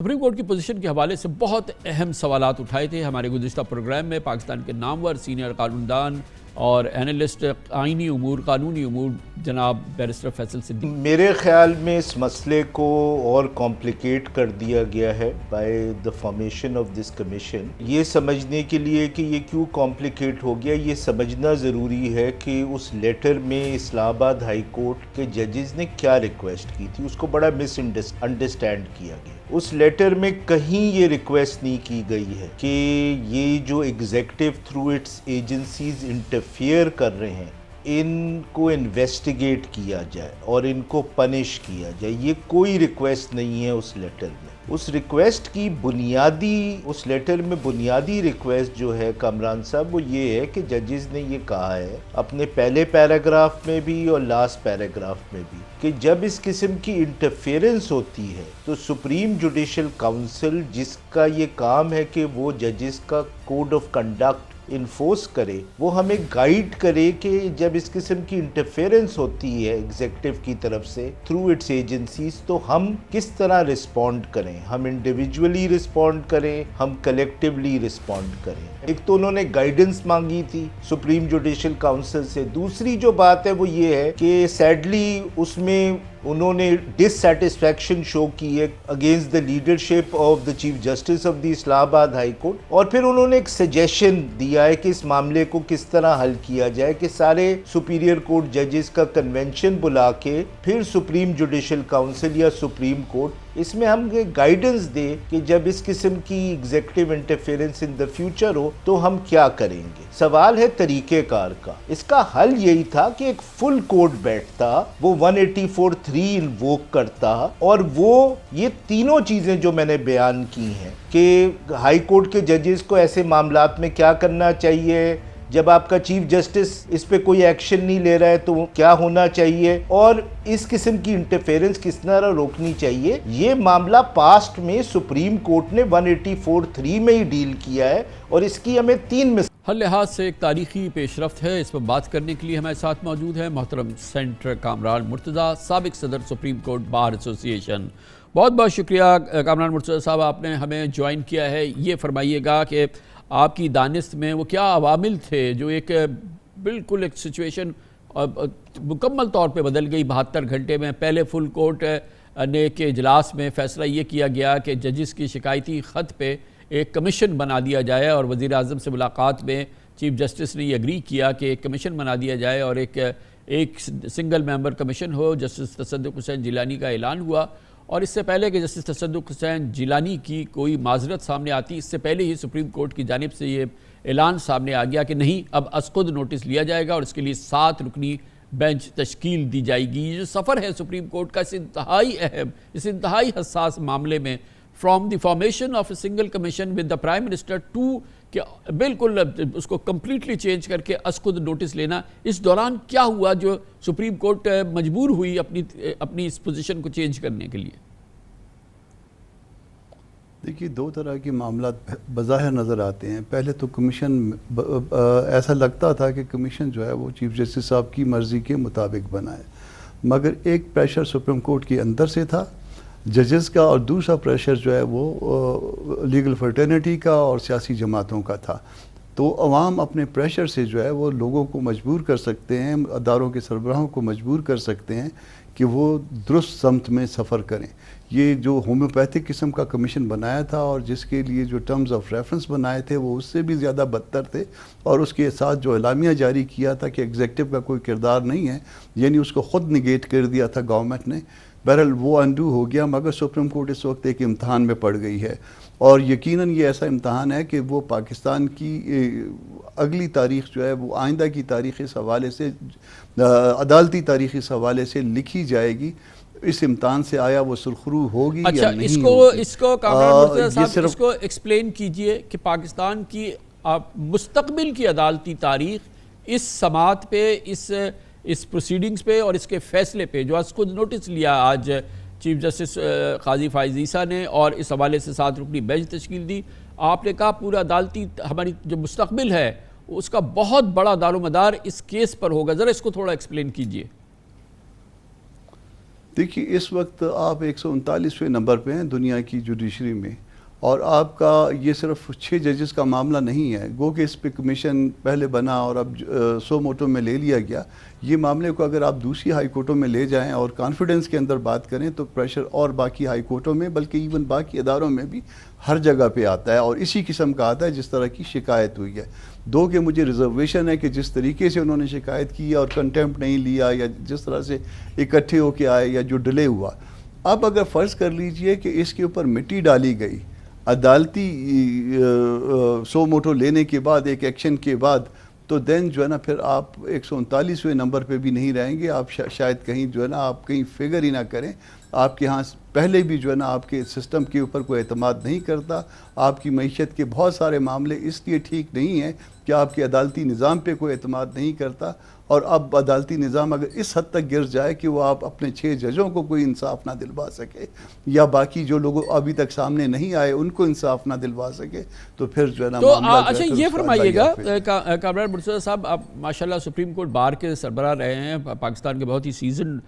Supreme court کی position کے حوالے سے بہت اہم سوالات اٹھائے تھے ہمارے گزشتہ پروگرام میں پاکستان کے نامور سینئر قانوندان اور اینالسٹ آئینی امور قانونی امور جناب بیرسٹر فیصل صدیقی۔ میرے خیال میں اس مسئلے کو اور کمپلیکیٹ کر دیا گیا ہے by the formation of this commission. یہ سمجھنے کے لیے کہ یہ کیوں کمپلیکیٹ ہو گیا، یہ سمجھنا ضروری ہے کہ اس لیٹر میں اسلام آباد ہائی کورٹ کے ججز نے کیا ریکویسٹ کی تھی، اس کو بڑا مس انڈرسٹینڈ کیا گیا۔ اس لیٹر میں کہیں یہ ریکویسٹ نہیں کی گئی ہے کہ یہ جو executive through its agencies interfere کر رہے ہیں ان کو انویسٹیگیٹ کیا جائے اور ان کو پنش کیا جائے، یہ کوئی ریکویسٹ نہیں ہے اس لیٹر میں۔ اس ریکویسٹ کی اس لیٹر میں بنیادی ریکویسٹ جو ہے کامران صاحب وہ یہ ہے کہ ججز نے یہ کہا ہے اپنے پہلے پیراگراف میں بھی اور لاسٹ پیراگراف میں بھی کہ جب اس قسم کی انٹرفیئرنس ہوتی ہے تو سپریم جوڈیشل کاؤنسل جس کا یہ کام ہے کہ وہ ججز کا کوڈ آف کنڈکٹ انفورس کرے، وہ ہمیں گائیڈ کرے کہ جب اس قسم کی انٹرفیئرنس ہوتی ہے ایگزیکٹو کی طرف سے تھرو اٹس ایجنسیز تو ہم کس طرح رسپونڈ کریں، ہم انڈیویجولی رسپونڈ کریں، ہم کلیکٹیولی رسپونڈ کریں۔ ایک تو انہوں نے گائیڈنس مانگی تھی سپریم جوڈیشل کاؤنسل سے، دوسری جو بات ہے وہ یہ ہے کہ سیڈلی اس میں انہوں نے ڈس سیٹسفیکشن شو کی ہے against the leadership of the chief justice of the Islamabad high court, اور پھر انہوں نے ایک سجیشن دیا ہے کہ اس معاملے کو کس طرح حل کیا جائے کہ سارے سپیریئر کورٹ ججز کا کنونشن بلا کے پھر سپریم جوڈیشل کاؤنسل یا سپریم کورٹ اس میں ہم گائیڈنس دے کہ جب اس قسم کی executive interference in the future ہو تو ہم کیا کریں گے۔ سوال ہے طریقہ کار کا۔ اس کا حل یہی تھا کہ ایک فل کورٹ بیٹھتا، وہ 184(3) انووک کرتا اور وہ یہ تینوں چیزیں جو میں نے بیان کی ہیں کہ ہائی کورٹ کے ججز کو ایسے معاملات میں کیا کرنا چاہیے، جب آپ کا چیف جسٹس اس پہ کوئی ایکشن نہیں لے رہا ہے تو کیا ہونا چاہیے، اور اس قسم کی انٹرفیئرنس کس طرح روکنی چاہیے، یہ معاملہ پاسٹ میں سپریم کورٹ نے 184(3) میں ہی ڈیل کیا ہے اور اس کی ہمیں 3 مثال ہر لحاظ سے ایک تاریخی پیش رفت ہے۔ اس پر بات کرنے کے لیے ہمارے ساتھ موجود ہے محترم سینٹر کامران مرتضیٰ، سابق صدر سپریم کورٹ بار ایسوسی ایشن۔ بہت بہت شکریہ کامران مرتضیٰ صاحب، آپ نے ہمیں جوائن کیا ہے۔ یہ فرمائیے گا کہ آپ کی دانست میں وہ کیا عوامل تھے جو ایک بالکل ایک سچویشن مکمل طور پہ بدل گئی 72 گھنٹے میں۔ پہلے فل کورٹ نے کے اجلاس میں فیصلہ یہ کیا گیا کہ ججز کی شکایتی خط پہ ایک کمیشن بنا دیا جائے، اور وزیر اعظم سے ملاقات میں چیف جسٹس نے یہ اگری کیا کہ ایک کمیشن بنا دیا جائے اور ایک سنگل ممبر کمیشن ہو۔ جسٹس تصدق حسین جیلانی کا اعلان ہوا، اور اس سے پہلے کہ جسٹس تصدق حسین جیلانی کی کوئی معذرت سامنے آتی، اس سے پہلے ہی سپریم کورٹ کی جانب سے یہ اعلان سامنے آ گیا کہ نہیں، اب از خود نوٹس لیا جائے گا اور اس کے لیے 7 رکنی بینچ تشکیل دی جائے گی۔ یہ جو سفر ہے سپریم کورٹ کا اس انتہائی اہم، اس انتہائی حساس معاملے میں، from the formation of a single commission with the prime minister to کہ بالکل اس کو کمپلیٹلی چینج کر کے از خود نوٹس لینا، اس دوران کیا ہوا جو سپریم کورٹ مجبور ہوئی اپنی اس پوزیشن کو چینج کرنے کے لیے؟ دیکھیے، 2 طرح کے معاملات بظاہر نظر آتے ہیں۔ پہلے تو کمیشن ایسا لگتا تھا کہ کمیشن جو ہے وہ چیف جسٹس صاحب کی مرضی کے مطابق بنا ہے، مگر ایک پریشر سپریم کورٹ کے اندر سے تھا ججز کا، اور دوسرا پریشر جو ہے وہ لیگل فرٹرنیٹی کا اور سیاسی جماعتوں کا تھا۔ تو عوام اپنے پریشر سے جو ہے وہ لوگوں کو مجبور کر سکتے ہیں، اداروں کے سربراہوں کو مجبور کر سکتے ہیں کہ وہ درست سمت میں سفر کریں۔ یہ جو ہومیوپیتھک قسم کا کمیشن بنایا تھا اور جس کے لیے جو ٹرمز آف ریفرنس بنائے تھے وہ اس سے بھی زیادہ بدتر تھے، اور اس کے ساتھ جو اعلامیہ جاری کیا تھا کہ ایگزیکٹو کا کوئی کردار نہیں ہے، یعنی اس کو خود نگیٹ کر دیا تھا گورنمنٹ نے۔ بہرحال وہ انڈو ہو گیا، مگر سپریم کورٹ اس وقت ایک امتحان میں پڑ گئی ہے، اور یقیناً یہ ایسا امتحان ہے کہ وہ پاکستان کی اگلی تاریخ جو ہے وہ آئندہ کی تاریخ اس حوالے سے، عدالتی تاریخ اس حوالے سے لکھی جائے گی۔ اس امتحان سے آیا وہ سرخرو ہوگی یا نہیں ہوگی۔ اس کو کامران مرتضیٰ صاحب اس کو ایکسپلین کیجئے کہ پاکستان کی مستقبل کی عدالتی تاریخ اس سماعت پہ، اس پروسیڈنگز پہ اور اس کے فیصلے پہ جو از خود نوٹس لیا آج چیف جسٹس قاضی فائز عیسیٰ نے اور اس حوالے سے 7 رکنی بینچ تشکیل دی، آپ نے کہا پورا عدالتی ہماری جو مستقبل ہے اس کا بہت بڑا دار و مدار اس کیس پر ہوگا، ذرا اس کو تھوڑا ایکسپلین کیجئے۔ دیکھیے اس وقت آپ 139ویں نمبر پہ ہیں دنیا کی جوڈیشری میں، اور آپ کا یہ صرف 6 ججز کا معاملہ نہیں ہے، گو کہ اس پہ کمیشن پہلے بنا اور اب سو موٹو میں لے لیا گیا۔ یہ معاملے کو اگر آپ دوسری ہائی کورٹوں میں لے جائیں اور کانفیڈنس کے اندر بات کریں تو پریشر اور باقی ہائی کورٹوں میں، بلکہ ایون باقی اداروں میں بھی ہر جگہ پہ آتا ہے، اور اسی قسم کا آتا ہے جس طرح کی شکایت ہوئی ہے۔ دو کہ مجھے ریزرویشن ہے کہ جس طریقے سے انہوں نے شکایت کی اور کنٹیمپٹ نہیں لیا، یا جس طرح سے اکٹھے ہو کے آئے، یا جو ڈیلے ہوا۔ اب اگر فرض کر لیجئے کہ اس کے اوپر مٹی ڈالی گئی عدالتی سو موٹو لینے کے بعد، ایک ایکشن کے بعد، تو دین جو ہے نا پھر آپ 139ویں نمبر پہ بھی نہیں رہیں گے، آپ شاید کہیں جو ہے نا آپ کہیں فگر ہی نہ کریں۔ آپ کے ہاں پہلے بھی جو ہے نا آپ کے سسٹم کے اوپر کوئی اعتماد نہیں کرتا، آپ کی معیشت کے بہت سارے معاملے اس لیے ٹھیک نہیں ہیں کہ آپ کے عدالتی نظام پہ کوئی اعتماد نہیں کرتا، اور اب عدالتی نظام اگر اس حد تک گر جائے کہ وہ آپ اپنے 6 ججوں کو کوئی انصاف نہ دلوا سکے، یا باقی جو لوگ ابھی تک سامنے نہیں آئے ان کو انصاف نہ دلوا سکے، تو پھر جو ہے نا تو معاملہ اچھا یہ فرمائیے گا کامران مرتضیٰ صاحب، آپ ماشاءاللہ سپریم کورٹ بار کے سربراہ رہے ہیں، پاکستان کے بہت ہی سیزن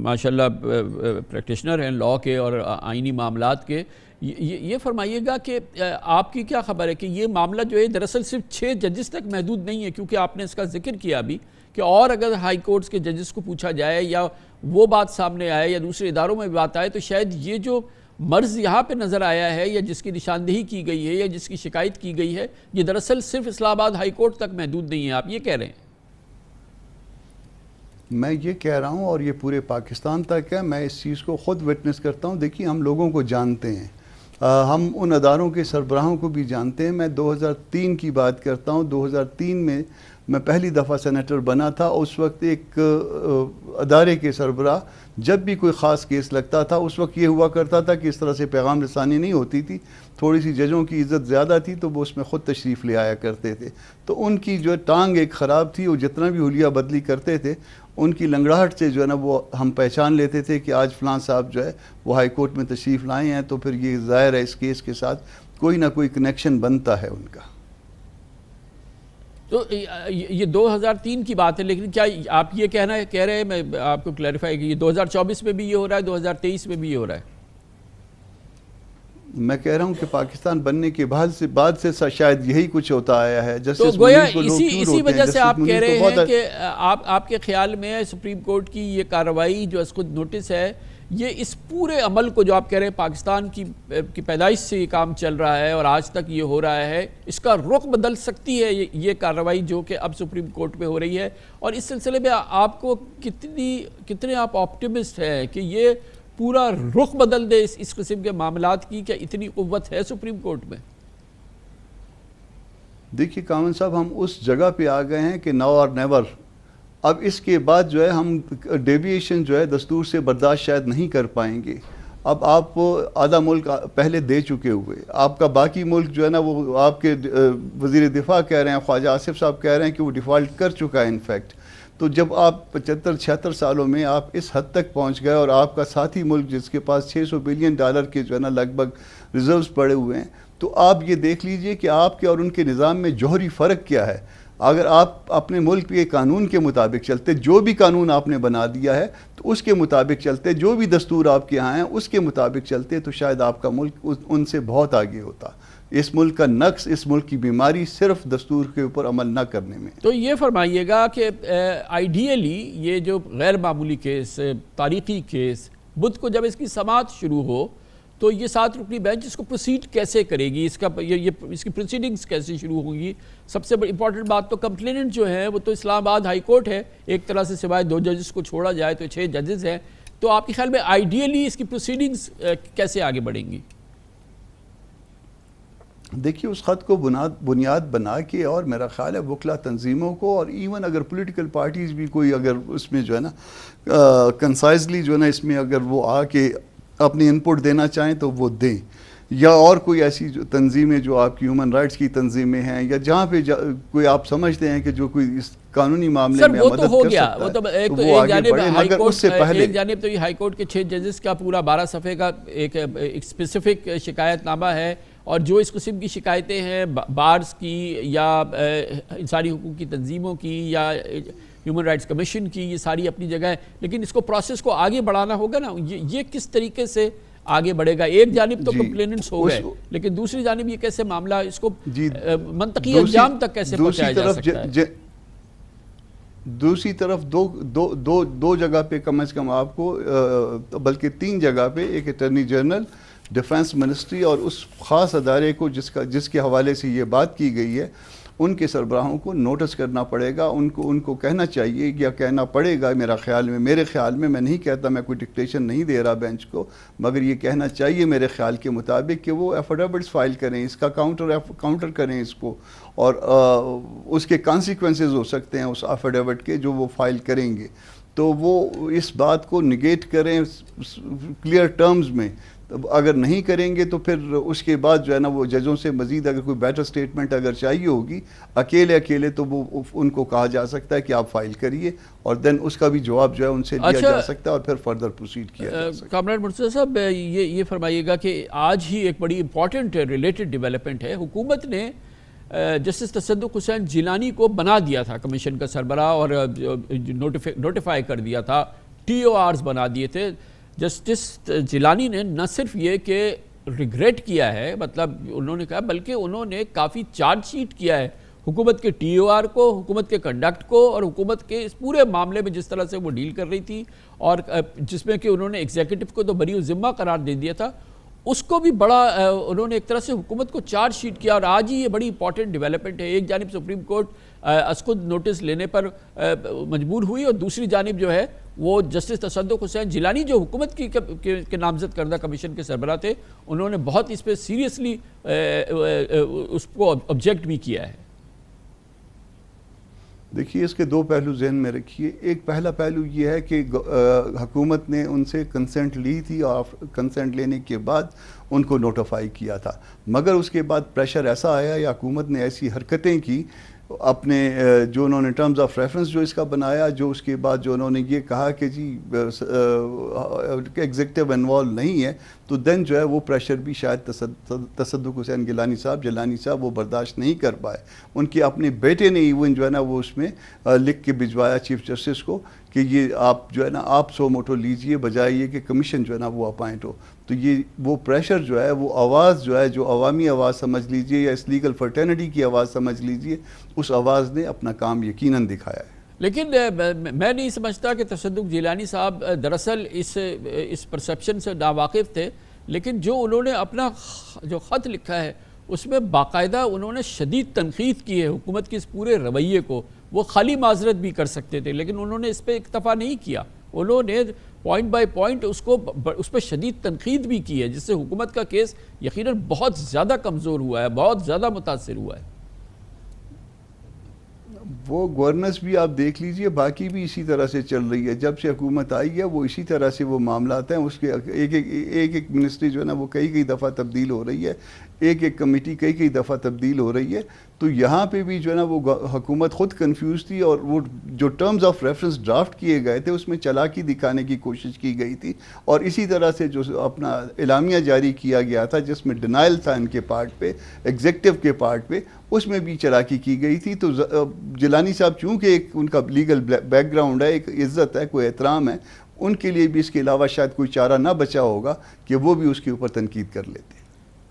ماشاءاللہ پریکٹیشنر ہیں لاء کے اور آئینی معاملات کے، یہ فرمائیے گا کہ آپ کی کیا خبر ہے کہ یہ معاملہ جو ہے دراصل صرف 6 ججز تک محدود نہیں ہے، کیونکہ آپ نے اس کا ذکر کیا ابھی کہ اور اگر ہائی کورٹس کے ججز کو پوچھا جائے یا وہ بات سامنے آئے یا دوسرے اداروں میں بھی بات آئے، تو شاید یہ جو مرض یہاں پہ نظر آیا ہے یا جس کی نشاندہی کی گئی ہے یا جس کی شکایت کی گئی ہے، یہ دراصل صرف اسلام آباد ہائی کورٹ تک محدود نہیں ہے، آپ یہ کہہ رہے ہیں؟ میں یہ کہہ رہا ہوں، اور یہ پورے پاکستان تک ہے، میں اس چیز کو خود وٹنس کرتا ہوں۔ دیکھیے ہم لوگوں کو جانتے ہیں، ہم ان اداروں کے سربراہوں کو بھی جانتے ہیں۔ میں 2003 کی بات کرتا ہوں، 2003 میں پہلی دفعہ سینیٹر بنا تھا۔ اس وقت ایک ادارے کے سربراہ جب بھی کوئی خاص کیس لگتا تھا، اس وقت یہ ہوا کرتا تھا کہ اس طرح سے پیغام رسانی نہیں ہوتی تھی، تھوڑی سی ججوں کی عزت زیادہ تھی تو وہ اس میں خود تشریف لے آیا کرتے تھے، تو ان کی جو ٹانگ ایک خراب تھی، وہ جتنا بھی حلیہ بدلی کرتے تھے ان کی لنگڑاہٹ سے جو ہے نا وہ ہم پہچان لیتے تھے کہ آج فلاں صاحب جو ہے وہ ہائی کورٹ میں تشریف لائے ہیں، تو پھر یہ ظاہر ہے اس کیس کے ساتھ کوئی نہ کوئی کنیکشن بنتا ہے ان کا۔ تو یہ 2003 کی بات ہے، لیکن کیا آپ یہ کہہ رہے ہیں، میں آپ کو کلیریفائی کہ یہ 2024 میں بھی یہ ہو رہا ہے، 2023 میں بھی یہ ہو رہا ہے؟ میں کہہ رہا ہوں کہ پاکستان بننے کے بعد سے شاید یہی کچھ ہوتا آیا ہے۔ تو گویا اسی وجہ سے آپ کہہ رہے ہیں کہ آپ کے خیال میں سپریم کورٹ کی یہ کارروائی جو اس کو نوٹس ہے، یہ اس پورے عمل کو جو آپ کہہ رہے ہیں پاکستان کی پیدائش سے یہ کام چل رہا ہے اور آج تک یہ ہو رہا ہے، اس کا رخ بدل سکتی ہے یہ کارروائی جو کہ اب سپریم کورٹ میں ہو رہی ہے؟ اور اس سلسلے میں آپ کو کتنے آپ آپٹیمسٹ ہیں کہ یہ پورا رخ بدل دے اس قسم کے معاملات کی؟ کیا اتنی قوت ہے سپریم کورٹ میں؟ دیکھیے کامن صاحب، ہم اس جگہ پہ آ گئے ہیں کہ ناؤ اور نیور۔ اب اس کے بعد جو ہے ہم ڈیویشن جو ہے دستور سے برداشت شاید نہیں کر پائیں گے۔ اب آپ آدھا ملک پہلے دے چکے ہوئے، آپ کا باقی ملک جو ہے نا وہ آپ کے وزیر دفاع کہہ رہے ہیں، خواجہ آصف صاحب کہہ رہے ہیں کہ وہ ڈیفالٹ کر چکا ہے انفیکٹ۔ تو جب آپ 75-76 سالوں میں آپ اس حد تک پہنچ گئے اور آپ کا ساتھی ملک جس کے پاس $600 بلین کے جو ہے نا لگ بھگ ریزروز پڑے ہوئے ہیں، تو آپ یہ دیکھ لیجئے کہ آپ کے اور ان کے نظام میں جوہری فرق کیا ہے۔ اگر آپ اپنے ملک کے قانون کے مطابق چلتے، جو بھی قانون آپ نے بنا دیا ہے تو اس کے مطابق چلتے، جو بھی دستور آپ کے ہاں ہیں اس کے مطابق چلتے، تو شاید آپ کا ملک ان سے بہت آگے ہوتا۔ اس ملک کا نقص، اس ملک کی بیماری صرف دستور کے اوپر عمل نہ کرنے میں۔ تو یہ فرمائیے گا کہ آئیڈیلی یہ جو غیر معمولی کیس، تاریخی کیس، بدھ کو جب اس کی سماعت شروع ہو تو یہ 7 رکنی بینچ اس کو پروسیڈ کیسے کرے گی؟ اس کی پروسیڈنگز کیسے شروع ہوں گی؟ سب سے بڑی امپورٹنٹ بات تو کمپلیننٹ جو ہے وہ تو اسلام آباد ہائی کورٹ ہے، ایک طرح سے سوائے 2 ججز کو چھوڑا جائے تو 6 ججز ہیں۔ تو آپ کے خیال میں آئیڈیلی اس کی پروسیڈنگز کیسے آگے بڑھیں گی؟ دیکھیے اس خط کو بنیاد بنا کے، اور میرا خیال ہے وکلا تنظیموں کو، اور ایون اگر پولیٹیکل پارٹیز بھی کوئی اگر اس میں جو ہے نا کنسائزلی جو ہے نا اس میں اگر وہ آ کے اپنی انپٹ دینا چاہیں تو وہ دیں، یا اور کوئی ایسی جو تنظیمیں جو آپ کی ہیومن رائٹس کی تنظیمیں ہیں، یا جہاں پہ کوئی آپ سمجھتے ہیں کہ جو کوئی اس قانونی معاملے میں مدد کر سکتا ہے، وہ تو وہ آگے بڑھے، مگر اس سے پہلے ایک جانب تو یہ ہائی کورٹ کے 6 ججز کا پورا 12 صفحے کا ایک اسپیسیفک شکایت نامہ ہے، اور جو اس قسم کی شکایتیں ہیں بارز کی یا انسانی حقوق کی تنظیموں کی یا ہیومن رائٹس کمیشن کی، یہ ساری اپنی جگہ ہے، لیکن اس کو پروسیس کو آگے بڑھانا ہوگا نا. یہ کس طریقے سے آگے بڑھے گا؟ ایک جانب تو کمپلیننٹس ہو گئے، لیکن دوسری جانب یہ کیسے معاملہ اس کو منطقی انجام تک کیسے پہنچایا جا سکتا ہے؟ دوسری طرف دو جگہ پہ کم از کم آپ کو، بلکہ 3 جگہ پہ، ایک اٹارنی جنرل، ڈیفنس منسٹری اور اس خاص ادارے کو جس کے حوالے سے یہ بات کی گئی ہے، ان کے سربراہوں کو نوٹس کرنا پڑے گا. ان کو کہنا چاہیے یا کہنا پڑے گا. میرے خیال میں، میں نہیں کہتا، میں کوئی ڈکٹیشن نہیں دے رہا بینچ کو، مگر یہ کہنا چاہیے میرے خیال کے مطابق کہ وہ ایفیڈیوٹس فائل کریں، اس کا کاؤنٹر کریں اس کو، اور اس کے کانسیکوینسز ہو سکتے ہیں اس ایفیڈیوٹ کے جو وہ فائل کریں گے. تو وہ اس بات کو نگیٹ کریں کلیئر ٹرمز میں. اگر نہیں کریں گے تو پھر اس کے بعد جو ہے نا وہ ججوں سے مزید اگر کوئی بیٹر سٹیٹمنٹ اگر چاہیے ہوگی اکیلے تو وہ ان کو کہا جا سکتا ہے کہ آپ فائل کریے، اور دین اس کا بھی جواب جو ہے ان سے لیا جا سکتا ہے اور پھر فردر پروسیڈ کیا جا سکتا ہے. کامران مرتضیٰ صاحب، یہ فرمائیے گا کہ آج ہی ایک بڑی امپورٹنٹ ریلیٹڈ ڈیولپمنٹ ہے. حکومت نے جسٹس تصدق حسین جیلانی کو بنا دیا تھا کمیشن کا سربراہ، اور نوٹیفائی کر دیا تھا، TORs بنا دیے تھے. جسٹس جیلانی نے نہ صرف یہ کہ ریگریٹ کیا ہے، مطلب انہوں نے کہا، بلکہ انہوں نے کافی چارج شیٹ کیا ہے حکومت کے TOR کو، حکومت کے کنڈکٹ کو، اور حکومت کے اس پورے معاملے میں جس طرح سے وہ ڈیل کر رہی تھی، اور جس میں کہ انہوں نے ایگزیکٹو کو تو بری ذمہ قرار دے دیا تھا، اس کو بھی بڑا انہوں نے ایک طرح سے حکومت کو چارج شیٹ کیا. اور آج ہی یہ بڑی امپورٹنٹ ڈیولپمنٹ ہے. ایک جانب سپریم کورٹ از خود نوٹس لینے پر مجبور ہوئی، اور دوسری جانب جو ہے وہ جسٹس تصدق حسین جیلانی جو حکومت کے نامزد کردہ کمیشن کے سربراہ تھے، انہوں نے بہت اس پہ سیریسلی اس کو آبجیکٹ بھی کیا ہے. دیکھیے، اس کے 2 پہلو ذہن میں رکھیے. ایک پہلا پہلو یہ ہے کہ حکومت نے ان سے کنسنٹ لی تھی، اور کنسنٹ لینے کے بعد ان کو نوٹیفائی کیا تھا، مگر اس کے بعد پریشر ایسا آیا یا حکومت نے ایسی حرکتیں کی اپنے جو انہوں نے ٹرمز آف ریفرنس جو اس کا بنایا، جو اس کے بعد جو انہوں نے یہ کہا کہ جی ایگزیکٹو انوالو نہیں ہے، تو دین جو ہے وہ پریشر بھی شاید تصدق حسین جیلانی صاحب وہ برداشت نہیں کر پائے. ان کے اپنے بیٹے نے ایون جو ہے نا وہ اس میں لکھ کے بھجوایا چیف جسٹس کو کہ یہ آپ جو ہے نا آپ سو موٹو لیجئے، بجائے یہ کہ کمیشن جو ہے نا وہ اپائنٹ ہو. تو یہ وہ پریشر جو ہے، وہ آواز جو ہے، جو عوامی آواز سمجھ لیجئے یا اس لیگل فرٹرنٹی کی آواز سمجھ لیجئے، اس آواز نے اپنا کام یقیناً دکھایا ہے. لیکن میں نہیں سمجھتا کہ تصدق جیلانی صاحب دراصل اس پرسپشن سے ناواقف تھے، لیکن جو انہوں نے اپنا جو خط لکھا ہے اس میں باقاعدہ انہوں نے شدید تنقید کی ہے حکومت کے اس پورے رویے کو. وہ خالی معذرت بھی کر سکتے تھے، لیکن انہوں نے اس پہ اکتفا نہیں کیا. انہوں نے پوائنٹ بائی پوائنٹ اس پہ شدید تنقید بھی کی ہے، جس سے حکومت کا کیس یقیناً بہت زیادہ کمزور ہوا ہے، بہت زیادہ متاثر ہوا ہے. وہ گورننس بھی آپ دیکھ لیجئے، باقی بھی اسی طرح سے چل رہی ہے. جب سے حکومت آئی ہے وہ اسی طرح سے وہ معاملات ہیں. اس کے ایک منسٹری جو ہے نا وہ کئی دفعہ تبدیل ہو رہی ہے، ایک کمیٹی کئی دفعہ تبدیل ہو رہی ہے. تو یہاں پہ بھی جو ہے نا وہ حکومت خود کنفیوز تھی، اور وہ جو ٹرمز آف ریفرنس ڈرافٹ کیے گئے تھے اس میں چالاکی دکھانے کی کوشش کی گئی تھی. اور اسی طرح سے جو اپنا اعلامیہ جاری کیا گیا تھا جس میں ڈینائل تھا ان کے پارٹ پہ، ایگزیکٹو کے پارٹ پہ، اس میں بھی چالاکی کی گئی تھی. تو جیلانی صاحب چونکہ ایک ان کا لیگل بیک گراؤنڈ ہے، ایک عزت ہے، کوئی احترام ہے، ان کے لیے بھی اس کے علاوہ شاید کوئی چارہ نہ بچا ہوگا کہ وہ بھی اس کے اوپر تنقید کر لیتے.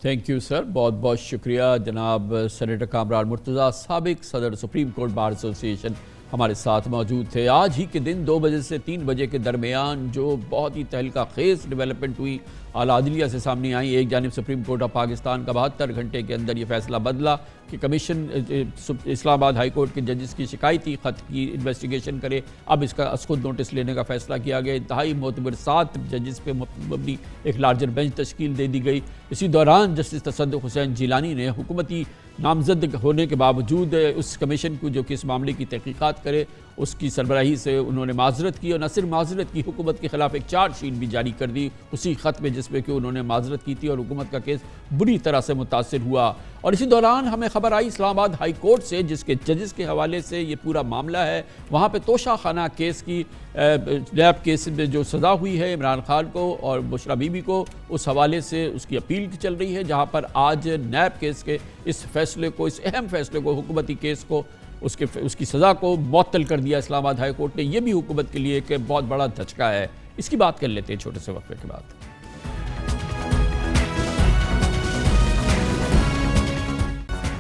تھینک یو سر، بہت بہت شکریہ. جناب سینیٹر کامران مرتضیٰ، سابق صدر سپریم کورٹ بار ایسوسی ایشن، ہمارے ساتھ موجود تھے. آج ہی کے دن 2 بجے سے 3 بجے کے درمیان جو بہت ہی تہلکہ خیز ڈیولپمنٹ ہوئی اعلیٰ عدلیہ سے سامنے آئی. ایک جانب سپریم کورٹ آف پاکستان کا 72 گھنٹے کے اندر یہ فیصلہ بدلا کہ کمیشن اسلام آباد ہائی کورٹ کے ججز کی شکایتی خط کی انویسٹیگیشن کرے. اب اس کا از خود نوٹس لینے کا فیصلہ کیا گیا. انتہائی معتبر 7 ججز پہ مبنی ایک لارجر بینچ تشکیل دے دی گئی. اسی دوران جسٹس تصدق حسین جیلانی نے حکومتی نامزد ہونے کے باوجود اس کمیشن کو جو کہ اس معاملے کی تحقیقات کرے اس کی سربراہی سے انہوں نے معذرت کی، اور نہ صرف معذرت کی، حکومت کے خلاف ایک چارج شیٹ بھی جاری کر دی اسی خط میں جس میں کہ انہوں نے معذرت کی تھی، اور حکومت کا کیس بری طرح سے متاثر ہوا. اور اسی دوران ہمیں خبر آئی اسلام آباد ہائی کورٹ سے، جس کے ججز کے حوالے سے یہ پورا معاملہ ہے، وہاں پہ توشہ خانہ کیس کی نیب کیس میں جو سزا ہوئی ہے عمران خان کو اور بشرا بی بی کو، اس حوالے سے اس کی اپیل چل رہی ہے، جہاں پر آج نیب کیس کے اس فیصلے کو، اس اہم فیصلے کو، حکومتی کیس کو اس کی سزا کو معطل کر دیا اسلام آباد ہائی کورٹ نے. یہ بھی حکومت کے لیے ایک بہت بڑا دھچکا ہے. اس کی بات کر لیتے ہیں چھوٹے سے وقفے کے بعد.